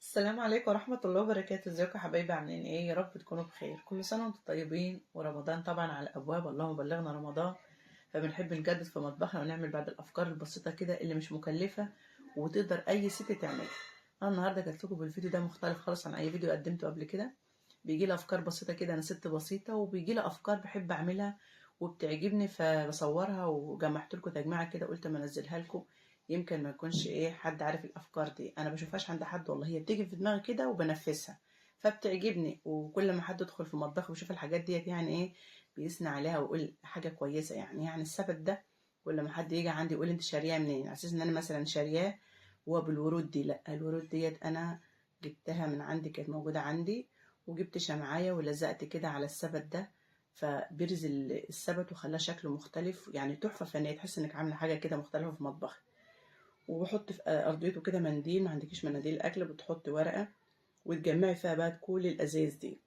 السلام عليكم ورحمة الله وبركاته. ازيكم يا حبايبي؟ عاملين ايه؟ يا رب تكونوا بخير. كل سنة وانتم طيبين، ورمضان طبعا على الابواب، اللهم بلغنا رمضان. فبنحب نجدد في مطبخنا ونعمل بعض الافكار البسيطة كده اللي مش مكلفة وتقدر اي ست تعملها. انا النهارده جات لكم بالفيديو ده مختلف خالص عن اي فيديو قدمته قبل كده. بيجي لي افكار بسيطة كده، انا ست بسيطة وبيجي لي افكار بحب اعملها وبتعجبني فبصورها، وجمعت لكم تجميعة كده قلت اما انزلها لكم. يمكن ما يكونش حد عارف الافكار دي، انا بشوفهاش عند حد والله، هي بتيجي في دماغي كده وبنفذها فبتعجبني. وكل ما حد يدخل في مطبخي ويشوف الحاجات ديت بيثني عليها ويقول حاجه كويسه. يعني السبت ده كل ما حد يجي عندي يقول انت شارياه منين، على اساس ان انا مثلا شارياه هو بالورود دي. لا، الورود ديت انا جبتها من عندي، كانت موجوده عندي، وجبت شمعايه ولزقت كده على السبت ده. فبرز السبت وخلاه شكله مختلف، يعني تحفه فنيه، تحس انك عامله حاجه كده مختلفه في مطبخك. وبحط في ارضيته كده منديل، ما عندكيش مناديل الاكل بتحطي ورقه وتجمعي فيها بقى كل الازاز دي.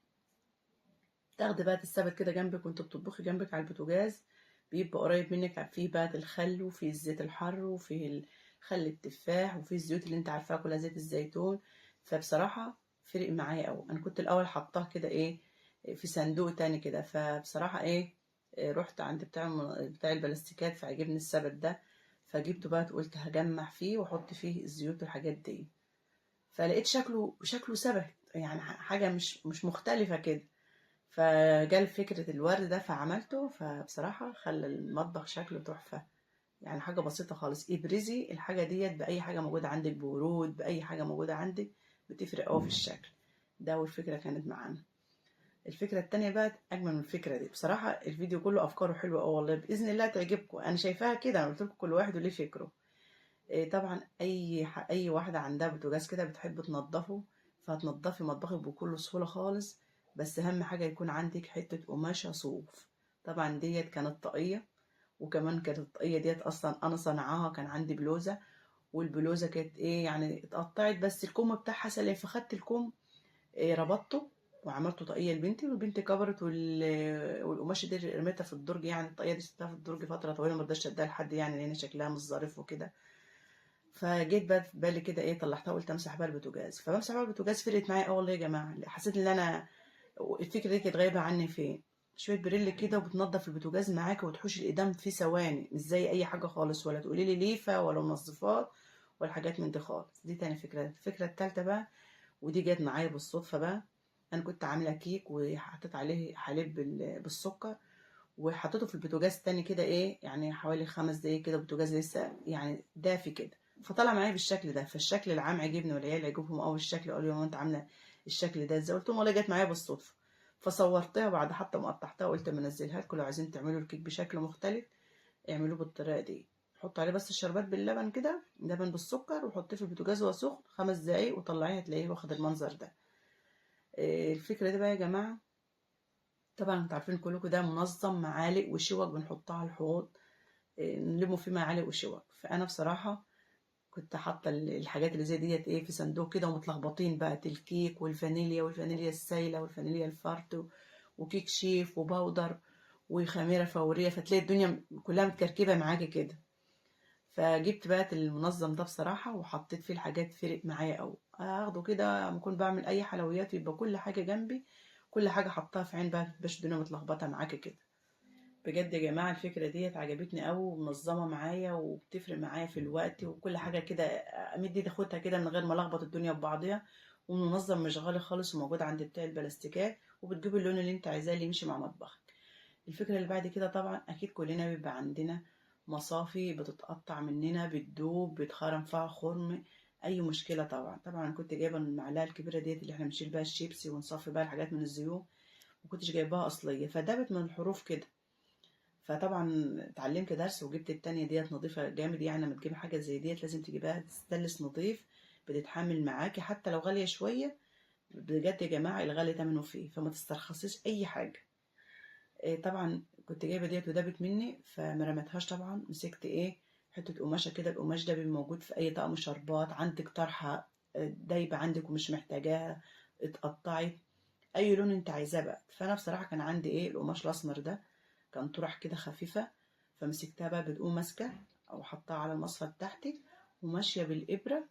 تاخدي بقى السبت كده جنبك وانت بتطبخي جنبك على البوتاجاز، بيبقى قريب منك، فيه بقى الخل وفيه الزيت الحر وفيه خل التفاح وفيه الزيوت اللي انت عارفاها كلها، زيت الزيتون. فبصراحه فرق معايا قوي. انا كنت الاول حطاه كده في صندوق تاني كده، فبصراحه رحت عند بتاع البلاستيكات، فعجبني السبت ده فجبته بقى، قلت هجمع فيه واحط فيه الزيوت والحاجات دي. فلقيت شكله ثبت، يعني حاجة مش مختلفة كده. فجال فكرة الورد ده فعملته، فبصراحة خلى المطبخ شكله تحفة. يعني حاجة بسيطة خالص، ابرزي الحاجة ديت بأي حاجة موجودة عندك، بورود، بأي حاجة موجودة عندك بتفرق أوي في الشكل ده. والفكرة كانت معانا. الفكرة التانية بقى أجمل من الفكرة دي بصراحة. الفيديو كله أفكاره حلوة أوي والله، بإذن الله تعجبكم. أنا شايفاها كده، أنا قلت لكم كل واحد وليه فكره. طبعا اي واحده عندها بوتاجاز كده بتحب تنضفه، فهتنضفي مطبخك بكل سهوله خالص. بس اهم حاجه يكون عندك حته قماشه صوف. طبعا ديت كانت طاقيه، وكمان كانت الطاقيه ديت اصلا انا صنعاها، كان عندي بلوزه، والبلوزه كانت يعني اتقطعت بس الكم بتاعها سليم، فخدت الكم ربطته وعملته طاقيه لبنتي، والبنت كبرت والقماشه دي رميتها في الدرج. يعني الطاقيه دي سبتها في الدرج فتره طويله، ما رضيتش اديها لحد، يعني لان شكلها مش ظريف وكده. فجيت بقى في بالي كده طلعتها قلت امسح بقى البوتاجاز. فبمسح بقى البوتاجاز فرقت معايا والله يا جماعه. حسيت ان انا الفكره دي كانت غايبه عني فين. شويه بريل كده وبتنضف البوتاجاز معاك وتحوش الايدام في ثواني، مش زي اي حاجه خالص، ولا تقولي لي ليفه ولا منظفات ولا حاجات من دي خالص. دي تاني فكره. الفكره التالته بقى، ودي جت معايا بالصدفه بقى. انا كنت عامله كيك وحطيت عليه حليب بالسكر، وحطيته في البوتاجاز تاني كده يعني حوالي 5 دقايق كده، البوتاجاز لسه يعني دافي كده، فطلع معايا بالشكل ده. فالشكل العام عجبني والعيال عجبهم قوي الشكل، قالوا لي هو انت عامله الشكل ده ازاي؟ قلت لهم والله جت معايا بالصدفه. فصورتها بعد حتى ما قطعتها، قلت اما انزلها لكم، لو عايزين تعملوا الكيك بشكل مختلف اعملوه بالطريقه دي. حط عليه بس الشربات باللبن كده، لبن بالسكر، وحطيه في البوتاجاز وهو سخن 5 دقايق وطلعيه هتلاقيه واخد المنظر ده. الفكره دي بقى يا جماعه، طبعا انتوا عارفين كلكم ده منظم، معالق وشوك بنحطها على الحوض، نلموا فيه معالق وشوك. فانا بصراحه كنت حاطه الحاجات اللي زي ديت في صندوق كده، ومتلخبطين بقى الكيك والفانيليا السايله والفانيليا الفارت وكيك شيف وباودر وخميره فوريه، فتلاقي الدنيا كلها متكركبه معاكي كده. فجبت بقى المنظم ده بصراحه وحطيت فيه الحاجات، فرق معايا قوي. اخده كده لما اكون بعمل اي حلويات يبقى كل حاجه جنبي، كل حاجه حطها في عين بقى، متبقاش الدنيا متلخبطه معاكي كده. بجد يا جماعة الفكرة ديت عجبتني قوي ومنظمة معايا وبتفرق معايا في الوقت وكل حاجة كده. أمد ايدي اخدها كده من غير ما الخبط الدنيا ببعضيها. ومنظم مش غالي خالص، وموجود عند بتاع البلاستيكات، وبتجيب اللون اللي انت عايزاه اللي يمشي مع مطبخك. الفكرة اللي بعد كده، طبعا اكيد كلنا بيبقى عندنا مصافي بتتقطع مننا، بتدوب، بيتخرم فيها خرم، اي مشكلة. طبعا انا كنت جايبة المعلقة الكبيرة ديت اللي احنا بنشيل بيها الشيبسي ونصفي بيها الحاجات من الزيوت، وكنتش جايباها اصلية، فدابت من الحروف كده. فطبعا اتعلمت درس وجبت التانية ديت نظيفة جامد. يعني لما تجيبي حاجة زي ديت لازم تجيبها ستانلس نظيف، بتتحمل معاكي حتى لو غالية شوية. بجد يا جماعة الغالي تمنه فيه، فما تسترخصيش أي حاجة. طبعا كنت جايبة ديت ودابت مني فما رميتهاش. طبعا مسكت حتة قماشة كده، القماش ده بيبقى موجود في أي طقم شربات عندك، طرحة دايبة عندك ومش محتاجاها، اتقطعت أي لون انت عايزاه بقى. فأنا بصراحة كان عندي القماش الأسمر ده، كان طرح كده خفيفة، فمسكتها بقى بتقوم ماسكة أو حطها على المصفى بتاعتي وماشية بالإبرة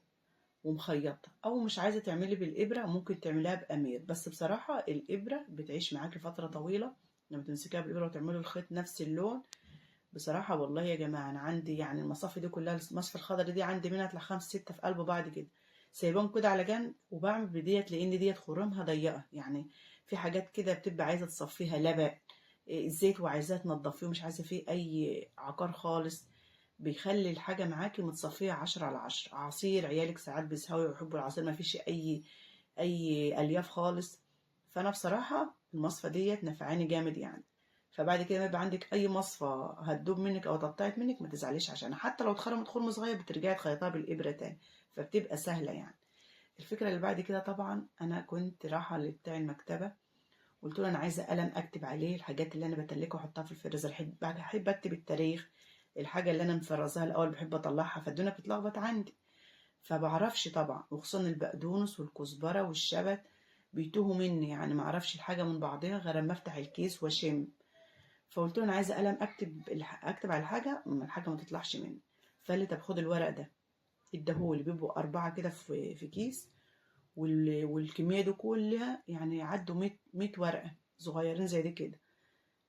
ومخيطة، او مش عايزة تعملي بالإبرة ممكن تعمليها بأمير، بس بصراحة الإبرة بتعيش معاكي فترة طويلة لما تمسكيها بالإبرة وتعملي الخيط نفس اللون. بصراحة والله يا جماعة أنا عندي يعني المصافي دي كلها، المصفى الخضرا دي عندي منها تلاقي 5 6 في قلب بعض كده، سايباهم كده على جنب وبعمل بديت، لأن ديت خرمها ضيقة يعني، في حاجات كده بتبقى عايزة تصفيها لبق، الزيت وعايزاه تنضفيه ومش عايزة فيه أي عقار خالص، بيخلي الحاجة معاكي متصفية 10/10. عصير عيالك ساعات بيسهوا ويحبوا العصير ما فيش أي ألياف خالص. فأنا بصراحة المصفى ديت نفعاني جامد يعني. فبعد كده ما يبقى عندك اي مصفى هتدوب منك او اتقطعت منك ما تزعليش، عشان حتى لو اتخرمت خرم صغير بترجعي تخيطها بالابره تاني، فبتبقى سهله يعني. الفكره اللي بعد كده طبعا انا كنت رايحه لبتاع المكتبه، قلت له انا عايزه قلم اكتب عليه الحاجات اللي انا بتلكها واحطها في الفريزر، بحب اكتب التاريخ، الحاجه اللي انا مفرزاها الاول بحب اطلعها، فالدنيا بتتلخبط عندي، فبعرفش طبعا، وخصوصا البقدونس والكزبره والشبت بيتوهوا مني يعني، ما اعرفش الحاجه من بعضها غير اما افتح الكيس واشم. فقلت له انا عايزه قلم اكتب على الحاجه الحاجه ما تطلعش مني. فقال لي طب خد الورق ده، اداهولي، بيبقوا 4 كده في كيس، والكميه دي كلها يعني يعدوا 100 ورقه صغيرين زي دي كده،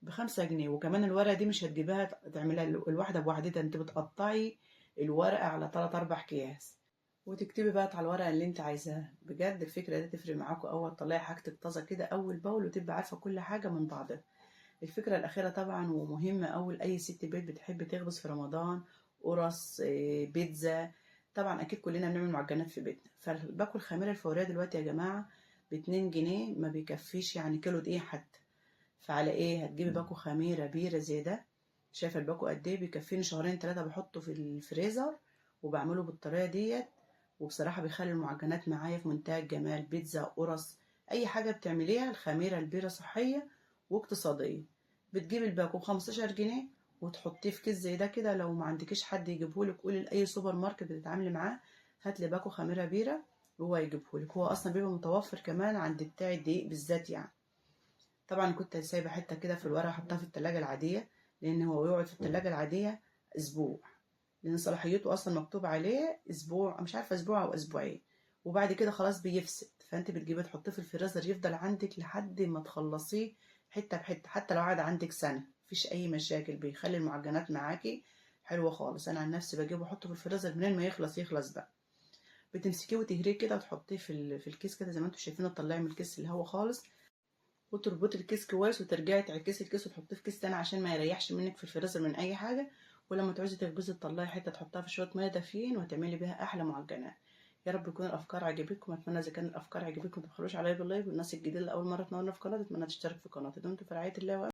ب5 جنيه. وكمان الورقه دي مش هتجيبها تعملها الواحده بوحدتها، انت بتقطعي الورقه على 3 4 اكياس، وتكتبي بقى على الورقه اللي انت عايزاها. بجد الفكره دي تفرق معاكوا اول تطلعي حاجتك طازه كده اول باول، وتبقى عارفه كل حاجه من بعضها. الفكرة الأخيرة طبعا ومهمة أوي لأي ست بيت بتحب تخبز في رمضان، قرص، بيتزا، طبعا أكيد كلنا بنعمل معجنات في بيتنا. فالباكو الخميرة الفورية دلوقتي يا جماعة ب2 جنيه، ما بيكفيش يعني كيلو دقيق حتى. فعلى إيه هتجيبي باكو خميرة بيرة زي ده؟ شايفة الباكو قد إيه؟ بيكفيني شهرين 3 بحطه في الفريزر وبعمله بالطريقة ديت. وبصراحة بيخلي المعجنات معايا في منتهى الجمال، بيتزا، قرص، أي حاجة بتعمليها الخميرة البيرة صحية واقتصادية. بتجيبي الباكو ب15 جنيه وتحطيه في كيس زي ده كده، لو ما عندكيش حد يجيبهولك قولي لأي سوبر ماركت بتتعاملي معاه هاتلي باكو خميرة بيرة وهو يجيبهولك، هو أصلا بيبقى متوفر كمان عند بتاع الدقيق بالذات يعني. طبعا كنت سايبة حتة كده في الورقة أحطها في التلاجة العادية، لأن هو يقعد في التلاجة العادية أسبوع، لأن صلاحيته أصلا مكتوب عليه أسبوع، مش عارفة أسبوع أو أسبوعين، وبعد كده خلاص بيفسد. فأنت بتجيبيه تحطيه في الفريزر يفضل عندك لحد ما تخلصيه حتة بحتة، حتى لو قعد عندك سنة مفيش أي مشاكل، بيخلي المعجنات معاكي حلوة خالص. أنا عن نفسي بجيبه أحطه في الفريزر منين ما يخلص بقى، بتمسكيه وتهريه كده وتحطيه في الكيس كده زي ما انتوا شايفين، تطلعي من الكيس الهوا خالص وتربطي الكيس كويس، وترجعي تعكسي الكيس وتحطيه في كيس تاني عشان ما يريحش منك في الفريزر من اي حاجه. ولما تعوزي تخبزي تطلعي حته تحطها في شويه ميه دافيين وتعملي بيها احلى معجنات. يا رب تكون الافكار عجبتكم، اتمنى اذا كان الافكار عجبتكم ما تبخلوش عليا باللايك، والناس الجديده اللي اول مره تنورنا في قناتي اتمنى تشترك في قناتي. دمتم في رعايه الله